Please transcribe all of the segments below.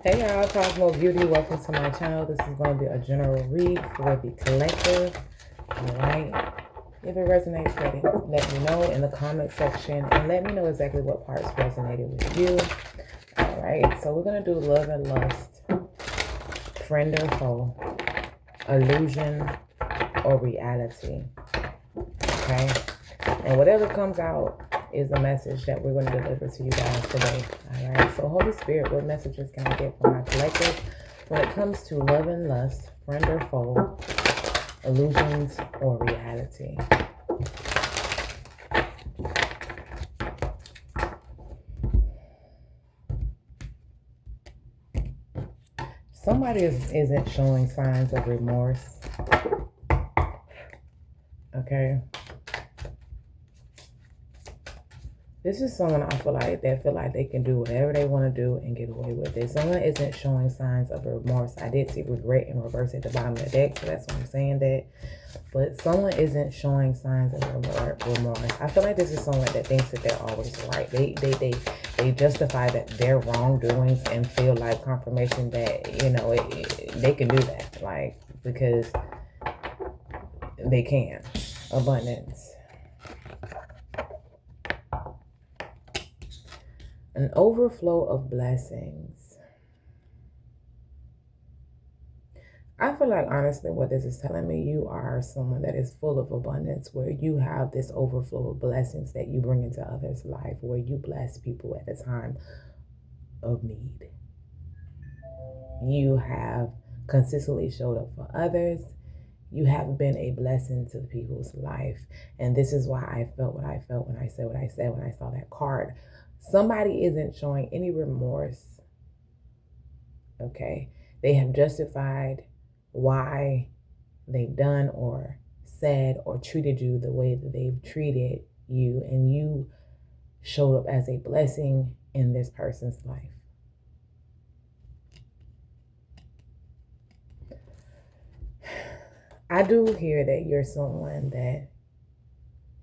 Hey y'all, Cosmo Beauty. Welcome to my channel. This is going to be a general read for the collective. Alright. If it resonates, let me know in the comment section and let me know exactly what parts resonated with you. Alright, so we're going to do love and lust, friend or foe, illusion or reality. Okay? And whatever comes out is the message that we're going to deliver to you guys today. All right. So Holy Spirit, what messages can I get from my collective when it comes to love and lust, friend or foe, illusions or reality? Somebody isn't showing signs of remorse. Okay. This is someone I feel like they can do whatever they want to do and get away with it. Someone isn't showing signs of remorse. I did see regret and reverse at the bottom of the deck, so that's why I'm saying that. But someone isn't showing signs of remorse. I feel like this is someone that thinks that they're always right. They justify that their wrongdoings and feel like confirmation that, you know, they can do that. Like, because they can. Abundance. An overflow of blessings. I feel like, honestly, what this is telling me, you are someone that is full of abundance, where you have this overflow of blessings that you bring into others' life, where you bless people at the time of need. You have consistently showed up for others. You have been a blessing to people's life. And this is why I felt what I felt when I said what I said when I saw that card. Somebody isn't showing any remorse. Okay. They have justified why they've done or said or treated you the way that they've treated you, and you showed up as a blessing in this person's life. I do hear that you're someone that,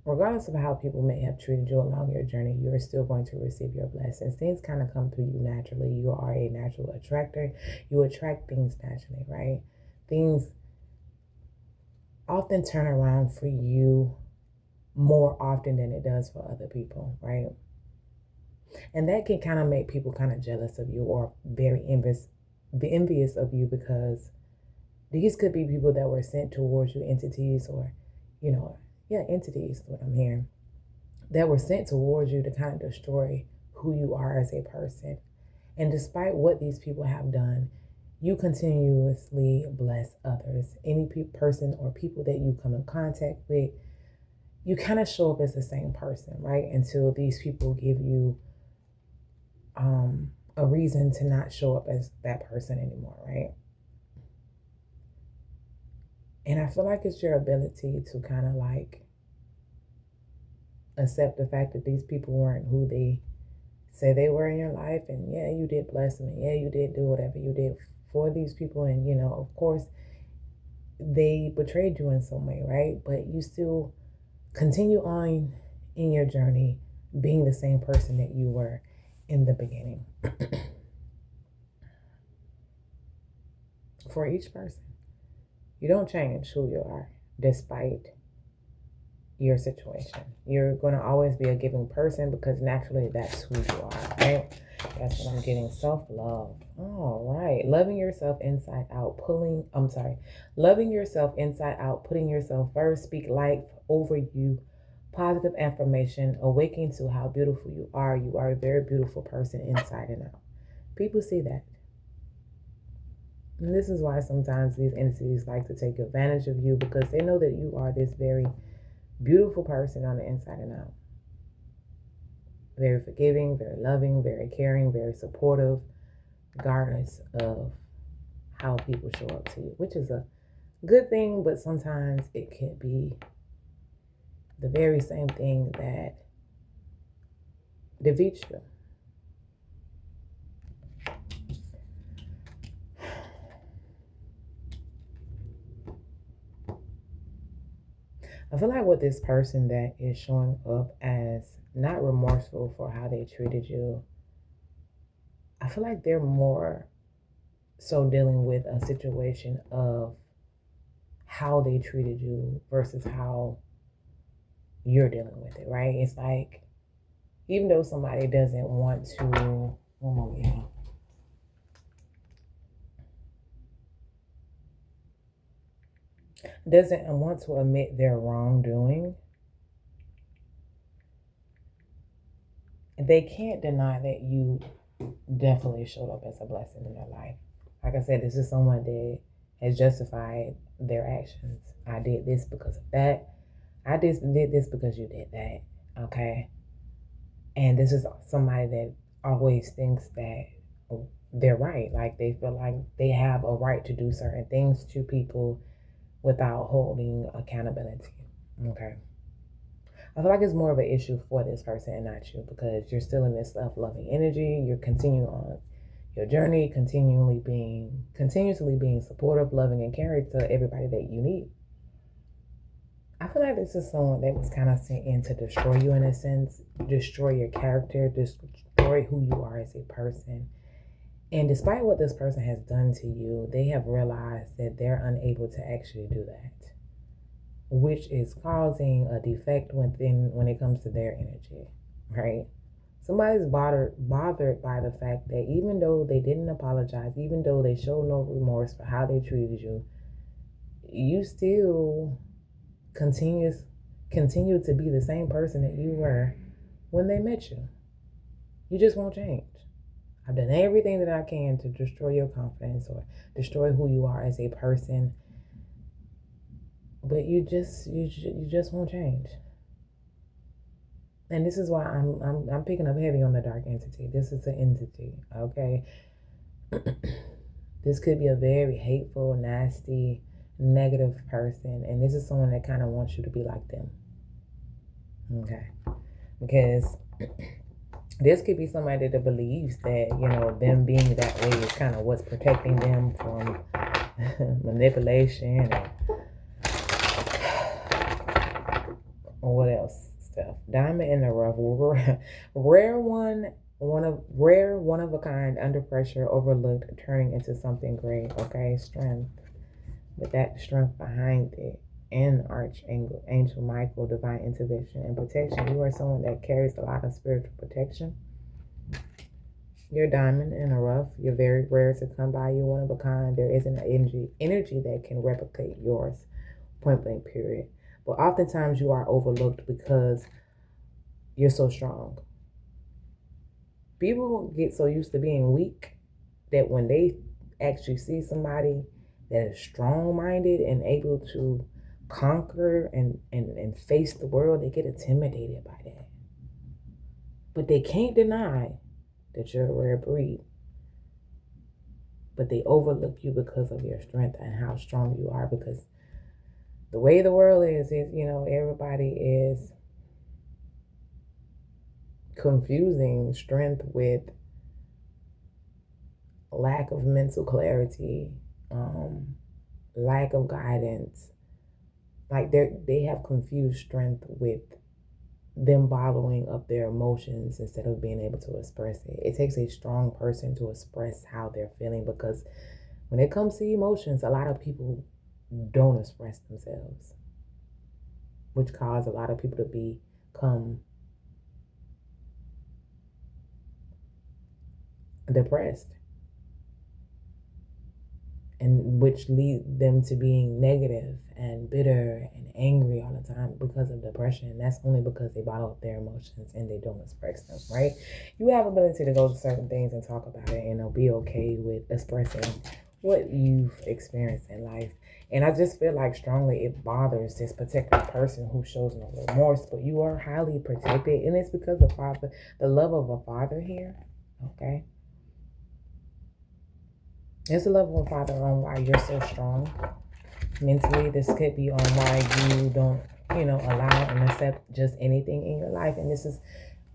regardless of how people may have treated you along your journey, you're still going to receive your blessings. Things kind of come to you naturally. You are a natural attractor. You attract things naturally, right? Things often turn around for you more often than it does for other people, right? And that can kind of make people kind of jealous of you or very envious of you, because these could be people that were sent towards you, entities, or, you know, entities is what I'm hearing, that were sent towards you to kind of destroy who you are as a person. And despite what these people have done, you continuously bless others. Any person or people that you come in contact with, you kind of show up as the same person, right? Until these people give you a reason to not show up as that person anymore, right? And I feel like it's your ability to kind of like accept the fact that these people weren't who they say they were in your life. And yeah, you did bless them. And yeah, you did do whatever you did for these people. And, you know, of course, they betrayed you in some way, right? But you still continue on in your journey being the same person that you were in the beginning. For each person, you don't change who you are despite your situation. You're going to always be a giving person, because naturally that's who you are, right? That's what I'm getting. Self-love. All right. Loving yourself inside out, loving yourself inside out, putting yourself first, speak life over you, positive affirmation, awakening to how beautiful you are. You are a very beautiful person inside and out. People see that. And this is why sometimes these entities like to take advantage of you, because they know that you are this very beautiful person on the inside and out. Very forgiving, very loving, very caring, very supportive, regardless of how people show up to you, which is a good thing, but sometimes it can be the very same thing that defeats you. I feel like with this person that is showing up as not remorseful for how they treated you, I feel like they're more So dealing with a situation of how they treated you versus how you're dealing with it, right? It's like, even though somebody doesn't want to, one moment, yeah, doesn't want to admit their wrongdoing, they can't deny that you definitely showed up as a blessing in their life. Like I said, this is someone that has justified their actions. I did this because of that. I just did this because you did that. Okay. And this is somebody that always thinks that they're right. Like they feel like they have a right to do certain things to people without holding accountability. Okay. I feel like it's more of an issue for this person and not you, because you're still in this self-loving energy. You're continuing on your journey, continuously being supportive, loving, and caring to everybody that you meet. I feel like this is someone that was kind of sent in to destroy you in a sense, destroy your character, destroy who you are as a person. And despite what this person has done to you, they have realized that they're unable to actually do that, which is causing a defect when it comes to their energy, right? Somebody's bothered by the fact that even though they didn't apologize, even though they showed no remorse for how they treated you, you still continue to be the same person that you were when they met you. You just won't change. I've done everything that I can to destroy your confidence or destroy who you are as a person, but you just won't change. And this is why I'm picking up heavy on the dark entity. This is an entity, okay? This could be a very hateful, nasty, negative person, and this is someone that kind of wants you to be like them. Okay. Because this could be somebody that believes that, them being that way is kind of what's protecting them from manipulation or what else stuff. Diamond in the rough, rare one of a kind, under pressure, overlooked, turning into something great. Okay, strength. With that strength behind it, and Archangel Michael, divine intervention and protection. You are someone that carries a lot of spiritual protection. You're a diamond in the rough. You're very rare to come by. You're one of a kind. There isn't an energy that can replicate yours. Point blank, period. But oftentimes you are overlooked because you're so strong. People get so used to being weak that when they actually see somebody that is strong-minded and able to conquer and face the world, they get intimidated by that. But they can't deny that you're a rare breed. But they overlook you because of your strength and how strong you are, because the way the world is, everybody is confusing strength with lack of mental clarity, lack of guidance. Like they have confused strength with them bottling up their emotions instead of being able to express it. It takes a strong person to express how they're feeling, because when it comes to emotions, a lot of people don't express themselves, which cause a lot of people to become depressed, and which lead them to being negative and bitter and angry all the time because of depression. And that's only because they bottle up their emotions and they don't express them, right? You have ability to go to certain things and talk about it, and they'll be okay with expressing what you've experienced in life. And I just feel like strongly it bothers this particular person who shows no remorse, but you are highly protected, and it's because of the love of a father here, okay? There's a level of father on why you're so strong mentally. This could be on why you don't, allow and accept just anything in your life. And this is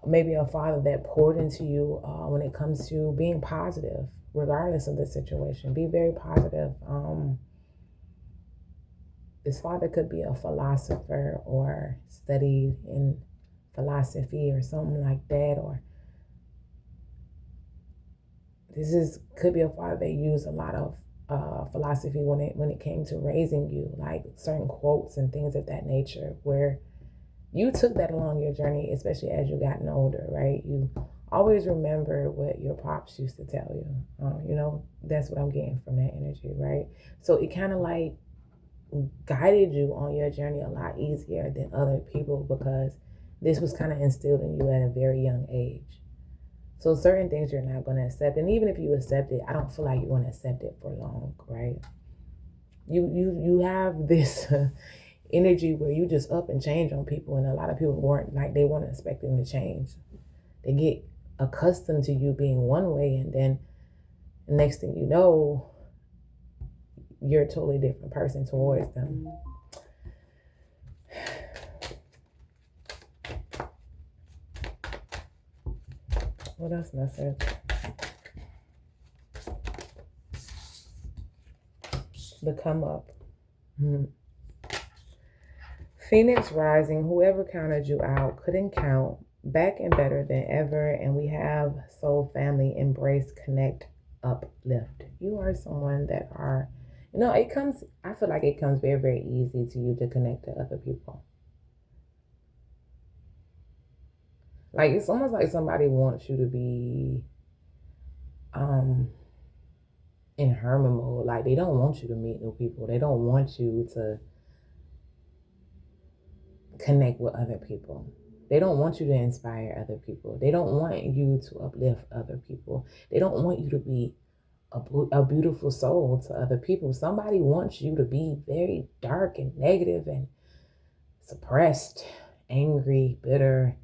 maybe a father that poured into you when it comes to being positive, regardless of the situation. Be very positive. This father could be a philosopher or studied in philosophy or something like that, or could be a father that used a lot of philosophy when it came to raising you, like certain quotes and things of that nature, where you took that along your journey, especially as you gotten older, right? You always remember what your pops used to tell you. That's what I'm getting from that energy, right? So it kind of like guided you on your journey a lot easier than other people, because this was kind of instilled in you at a very young age. So certain things you're not going to accept, and even if you accept it, I don't feel like you're going to accept it for long, right? You have this energy where you just up and change on people, and a lot of people weren't expecting to change. They get accustomed to you being one way, and then the next thing you know, you're a totally different person towards them. What else message? The come up. Phoenix rising, whoever counted you out couldn't count, back and better than ever, and we have soul family, embrace, connect, uplift. You are someone that are, I feel like it comes very, very easy to you to connect to other people. Like, it's almost like somebody wants you to be in hermit mode. Like, they don't want you to meet new people. They don't want you to connect with other people. They don't want you to inspire other people. They don't want you to uplift other people. They don't want you to be a beautiful soul to other people. Somebody wants you to be very dark and negative and suppressed, angry, bitter,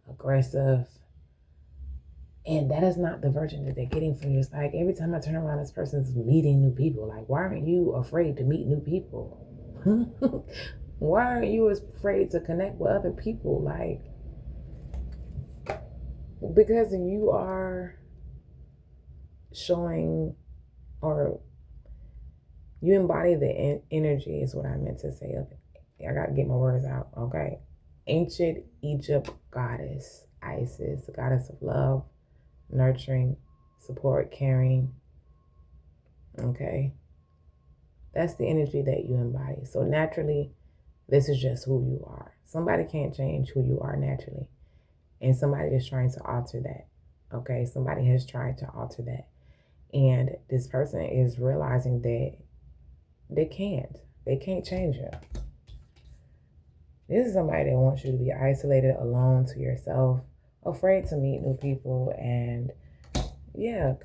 aggressive. And that is not the version that they're getting from you. It's like every time I turn around, this person's meeting new people. Like, why aren't you afraid to meet new people? Why aren't you afraid to connect with other people? Like, because you are showing, or you embody the energy is what I meant to say. I got to get my words out, okay? Ancient Egypt goddess, Isis, the goddess of love, nurturing, support, caring, okay? That's the energy that you embody. So naturally, this is just who you are. Somebody can't change who you are naturally. And somebody is trying to alter that, okay? Somebody has tried to alter that. And this person is realizing that they can't change you. This is somebody that wants you to be isolated, alone, to yourself, afraid to meet new people, and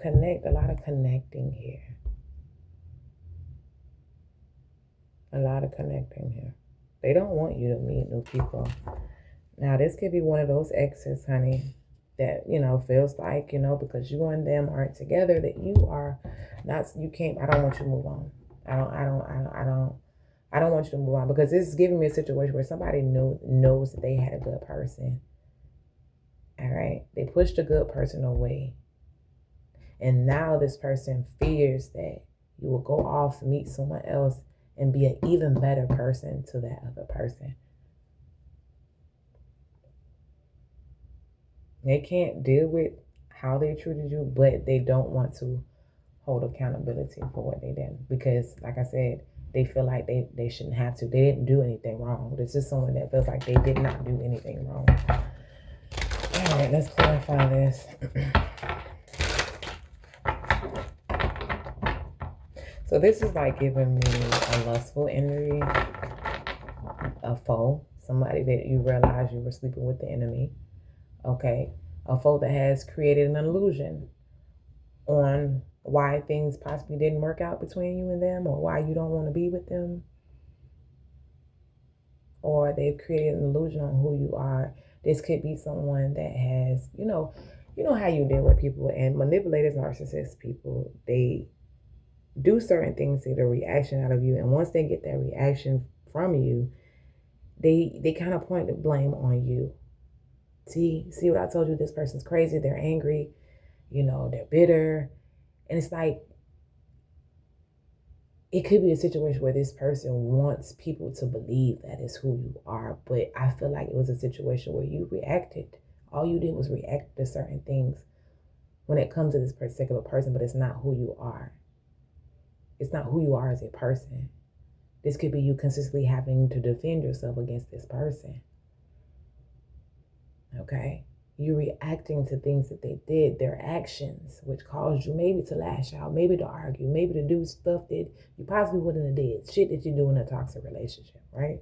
connect. A lot of connecting here. A lot of connecting here. They don't want you to meet new people. Now, this could be one of those exes, honey, that, feels like, because you and them aren't together, that you are not, you can't, I don't want you to move on. I don't want you to move on, because this is giving me a situation where somebody knows that they had a good person. All right. They pushed a good person away. And now this person fears that you will go off, meet someone else, and be an even better person to that other person. They can't deal with how they treated you, but they don't want to hold accountability for what they did. Because, like I said, they feel like they shouldn't have to. They didn't do anything wrong. This is someone that feels like they did not do anything wrong. All right, let's clarify this. So this is like giving me a lustful energy, a foe, somebody that you realize you were sleeping with the enemy, okay? A foe that has created an illusion on why things possibly didn't work out between you and them, or why you don't want to be with them. Or they've created an illusion on who you are. This could be someone that has, you know how you deal with people, and manipulators, narcissist people, they do certain things to get a reaction out of you. And once they get that reaction from you, they kind of point the blame on you. See what I told you? This person's crazy. They're angry. They're bitter. And it's like, it could be a situation where this person wants people to believe that is who you are. But I feel like it was a situation where you reacted. All you did was react to certain things when it comes to this particular person, but it's not who you are. It's not who you are as a person. This could be you consistently having to defend yourself against this person. Okay? You reacting to things that they did, their actions, which caused you maybe to lash out, maybe to argue, maybe to do stuff that you possibly wouldn't have did, shit that you do in a toxic relationship, right?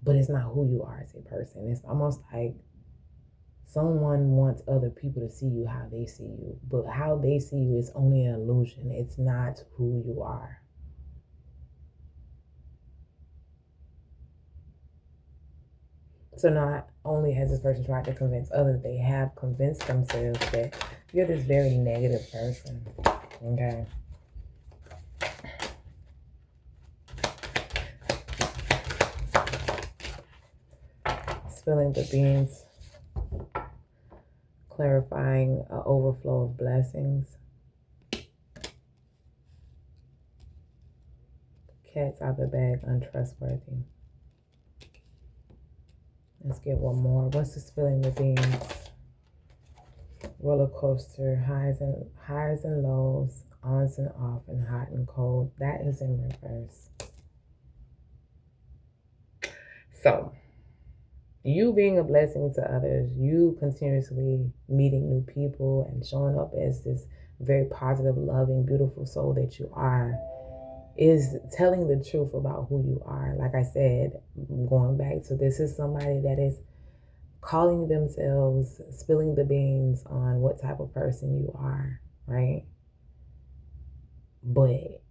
But it's not who you are as a person. It's almost like someone wants other people to see you how they see you, but how they see you is only an illusion. It's not who you are. So not only has this person tried to convince others, they have convinced themselves that you're this very negative person. Okay. Spilling the beans, clarifying an overflow of blessings. Cats out the bag, untrustworthy. Let's get one more. What's the spilling the beans? Roller coaster, highs and lows, ons and off, and hot and cold. That is in reverse. So, you being a blessing to others, you continuously meeting new people and showing up as this very positive, loving, beautiful soul that you are, is telling the truth about who you are. Like I said, going back to this is somebody that is calling themselves, spilling the beans on what type of person you are, right? But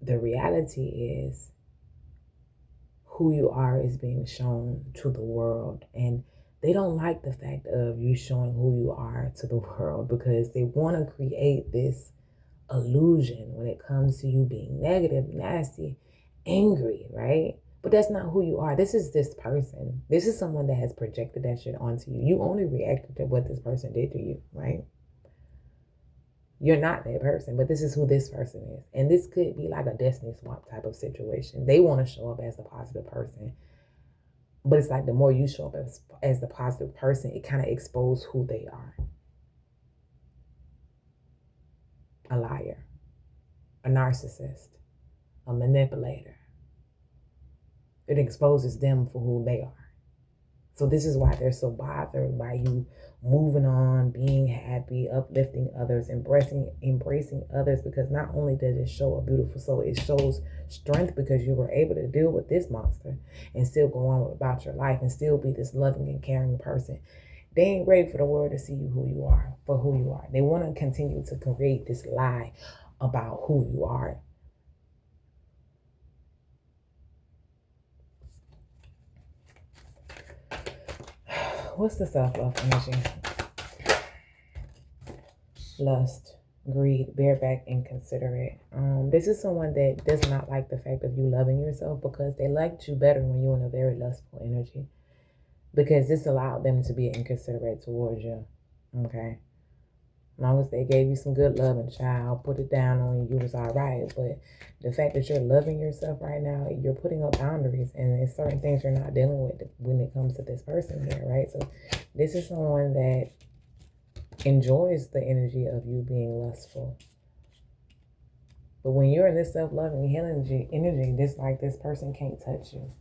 the reality is who you are is being shown to the world, and they don't like the fact of you showing who you are to the world because they want to create this illusion when it comes to you being negative, nasty, angry, right? But that's not who you are. This is this person. This is someone that has projected that shit onto you. You only reacted to what this person did to you, right? You're not that person, but this is who this person is. And this could be like a destiny swap type of situation. They want to show up as the positive person. But it's like the more you show up as the positive person, it kind of exposes who they are. A liar, a narcissist, a manipulator. It exposes them for who they are. So this is why they're so bothered by you moving on, being happy, uplifting others, embracing others, because not only does it show a beautiful soul, it shows strength because you were able to deal with this monster and still go on about your life and still be this loving and caring person. They ain't ready for the world to see you who you are, for who you are. They want to continue to create this lie about who you are. What's the self-love energy? Lust, greed, bareback, inconsiderate. This is someone that does not like the fact of you loving yourself because they liked you better when you were in a very lustful energy. Because this allowed them to be inconsiderate towards you. Okay? As long as they gave you some good love and child, put it down on you, you was all right. But the fact that you're loving yourself right now, you're putting up boundaries, and there's certain things you're not dealing with when it comes to this person here, right? So this is someone that enjoys the energy of you being lustful. But when you're in this self-loving healing energy, this person can't touch you.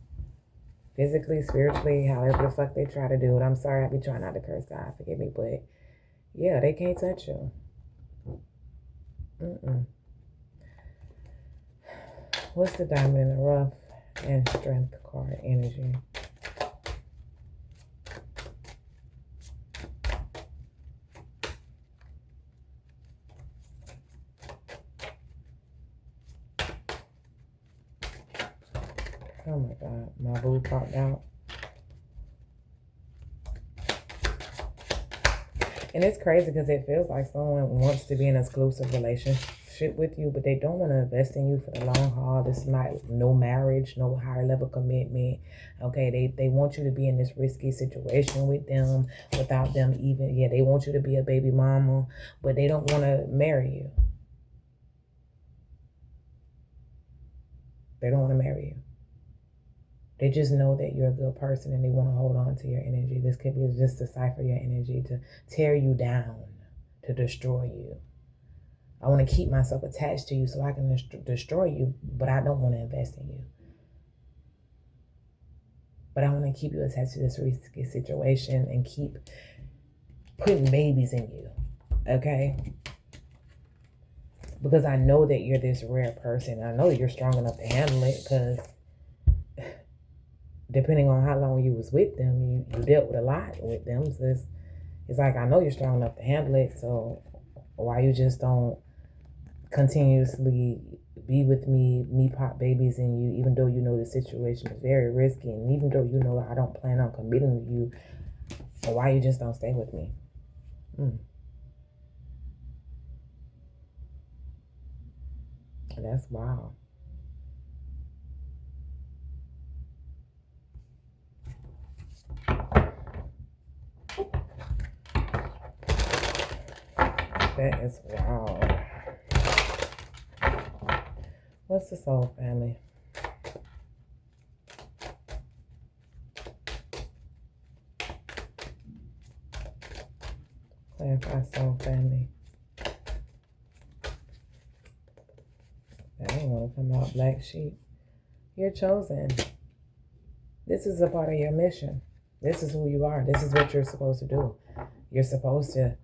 Physically, spiritually, however the fuck they try to do it. I'm sorry, I be trying not to curse, God, forgive me, but yeah, they can't touch you. What's the diamond in the rough and strength card energy? Oh my God, my boo popped out. And it's crazy because it feels like someone wants to be in an exclusive relationship with you, but they don't want to invest in you for the long haul. This is not no marriage, no higher level commitment. Okay, they want you to be in this risky situation with them without them even, they want you to be a baby mama, but they don't want to marry you. They don't want to marry you. They just know that you're a good person and they want to hold on to your energy. This could be just to cipher your energy, to tear you down. to destroy you. I want to keep myself attached to you so I can destroy you, but I don't want to invest in you. But I want to keep you attached to this risky situation and keep putting babies in you, okay? Because I know that you're this rare person. I know that you're strong enough to handle it, because depending on how long you was with them, you dealt with a lot with them. So it's like, I know you're strong enough to handle it, so why you just don't continuously be with me pop babies in you, even though you know the situation is very risky, and even though you know I don't plan on committing to you, so why you just don't stay with me? That's wild. That is wild. What's the soul family? Clarify soul family. I don't want to come out black sheep. You're chosen. This is a part of your mission. This is who you are. This is what you're supposed to do. You're supposed to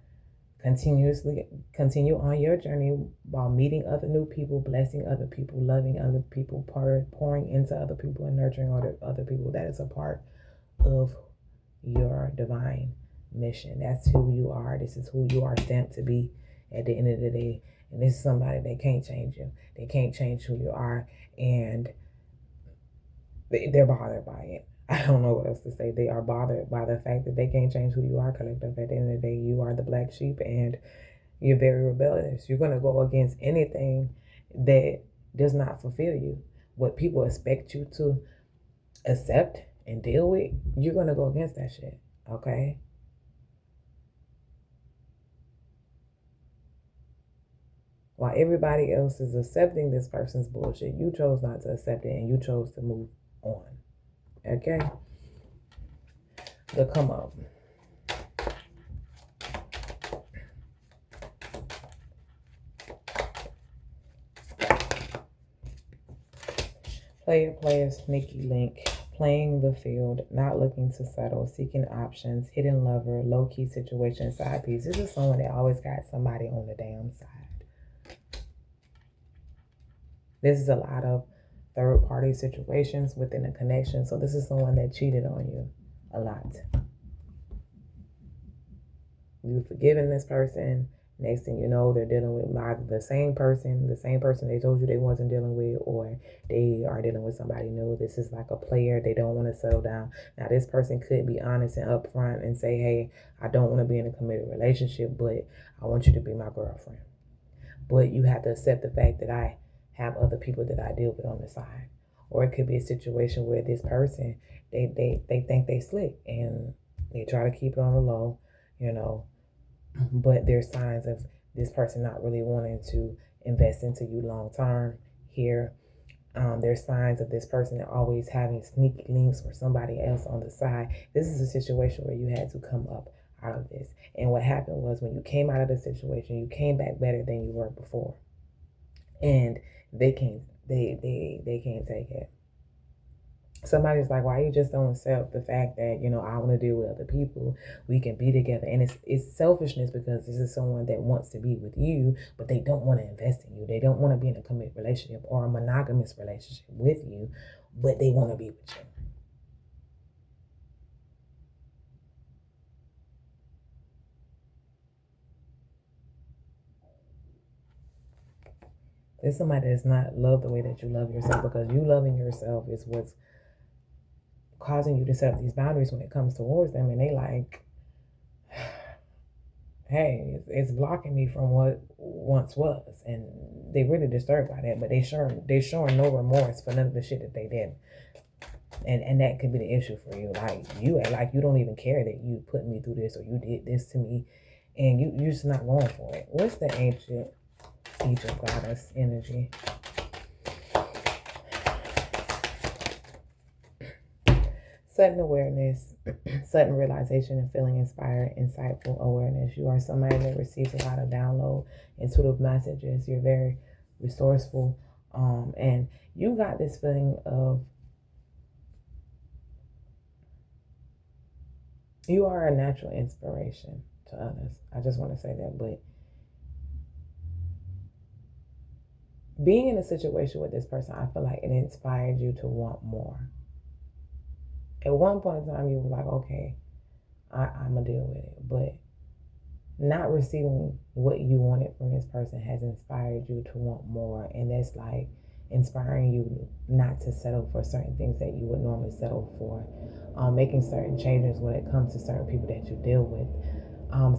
continue on your journey while meeting other new people, blessing other people, loving other people, pouring into other people, and nurturing other people. That is a part of your divine mission. That's who you are. This is who you are stamped to be at the end of the day. And this is somebody that can't change you. They can't change who you are, and they're bothered by it. I don't know what else to say. They are bothered by the fact that they can't change who you are, collective. At the end of the day, you are the black sheep, and you're very rebellious. You're going to go against anything that does not fulfill you. What people expect you to accept and deal with, you're going to go against that shit, okay? While everybody else is accepting this person's bullshit, you chose not to accept it, and you chose to move on. Okay? The come up. Player, sneaky link, playing the field, not looking to settle, seeking options, hidden lover, low-key situation, side piece. This is someone that always got somebody on the damn side. This is a lot of third-party situations within a connection. So this is someone that cheated on you a lot. You've forgiven this person. Next thing you know, they're dealing with either the same person they told you they wasn't dealing with, or they are dealing with somebody new. This is like a player. They don't want to settle down. Now, this person could be honest and upfront and say, hey, I don't want to be in a committed relationship, but I want you to be my girlfriend. But you have to accept the fact that I have other people that I deal with on the side. Or it could be a situation where this person, they think they slick, and they try to keep it on the low, but there's signs of this person not really wanting to invest into you long term here. There's signs of this person always having sneaky links or somebody else on the side. This is a situation where you had to come up out of this. And what happened was, when you came out of the situation, you came back better than you were before. And they can't take it. Somebody's like, why you just don't accept the fact that, I want to deal with other people. We can be together. And it's selfishness, because this is someone that wants to be with you, but they don't want to invest in you. They don't want to be in a committed relationship or a monogamous relationship with you, but they want to be with you. There's somebody that does not love the way that you love yourself, because you loving yourself is what's causing you to set up these boundaries when it comes towards them. And they like, hey, it's blocking me from what once was. And they really disturbed by that, but they showing no remorse for none of the shit that they did. And that could be the issue for you. Like, you act like you don't even care that you put me through this, or you did this to me, and you're just not going for it. What's the ancient Egypt goddess energy? sudden awareness, sudden realization, and feeling inspired, insightful awareness. You are somebody that receives a lot of download, intuitive messages. You're very resourceful, and you got this feeling of you are a natural inspiration to others. I just want to say that, but being in a situation with this person, I feel like it inspired you to want more. At one point in time, you were like, okay, I'm going to deal with it. But not receiving what you wanted from this person has inspired you to want more. And that's like inspiring you not to settle for certain things that you would normally settle for. Making certain changes when it comes to certain people that you deal with.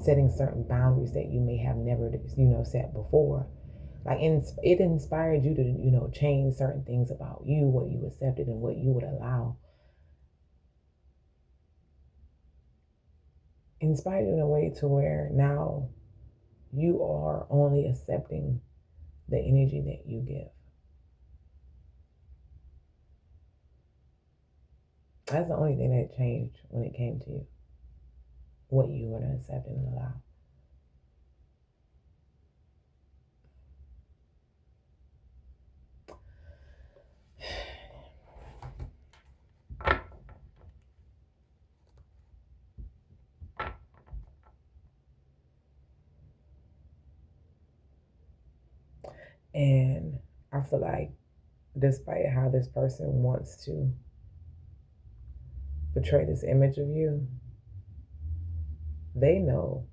Setting certain boundaries that you may have never, set before. Like it inspired you to, change certain things about you, what you accepted and what you would allow. Inspired you in a way to where now you are only accepting the energy that you give. That's the only thing that changed when it came to you. What you were to accept and allow. And I feel like despite how this person wants to portray this image of you, they know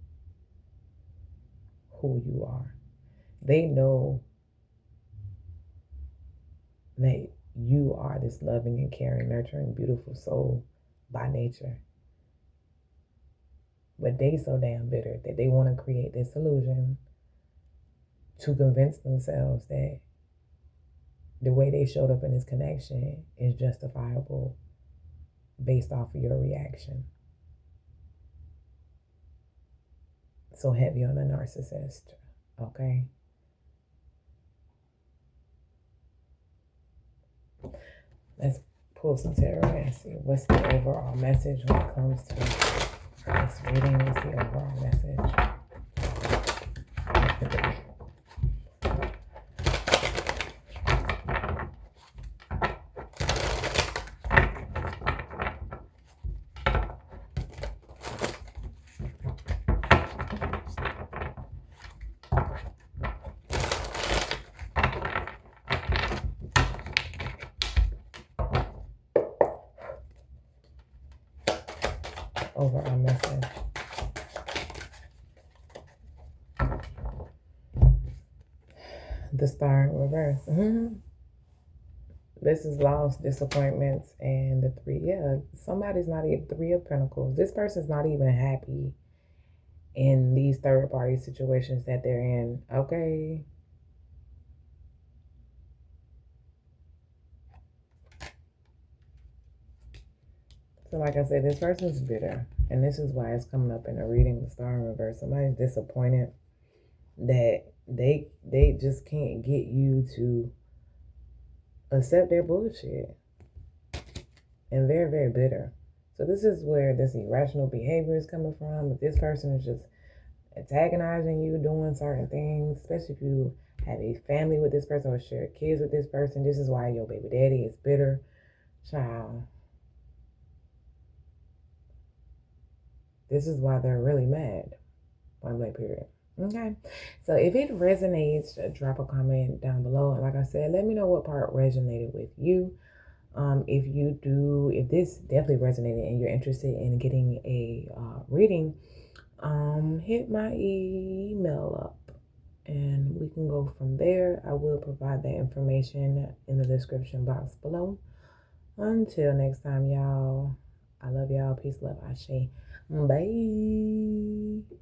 who you are. They know that you are this loving and caring, nurturing, beautiful soul by nature. But they so damn bitter that they want to create this illusion to convince themselves that the way they showed up in this connection is justifiable based off of your reaction. So heavy on the narcissist, okay? Let's pull some tarot and see what's the overall message when it comes to this reading. What's the overall message? Overall message. The Star in reverse. This is loss, disappointments, and the three. Yeah, somebody's not even Three of Pentacles. This person's not even happy in these third party situations that they're in. Okay. So like I said, this person's bitter. And this is why it's coming up in a reading, the Star in reverse. Somebody's disappointed that they just can't get you to accept their bullshit. And very, very bitter. So this is where this irrational behavior is coming from. If this person is just antagonizing you, doing certain things, especially if you have a family with this person or share kids with this person, this is why your baby daddy is bitter. Child. This is why they're really mad. Point blank period. Okay. So if it resonates, drop a comment down below. And like I said, let me know what part resonated with you. If this definitely resonated and you're interested in getting a reading, hit my email up and we can go from there. I will provide that information in the description box below. Until next time, y'all, I love y'all. Peace, love, Ashe. Bye.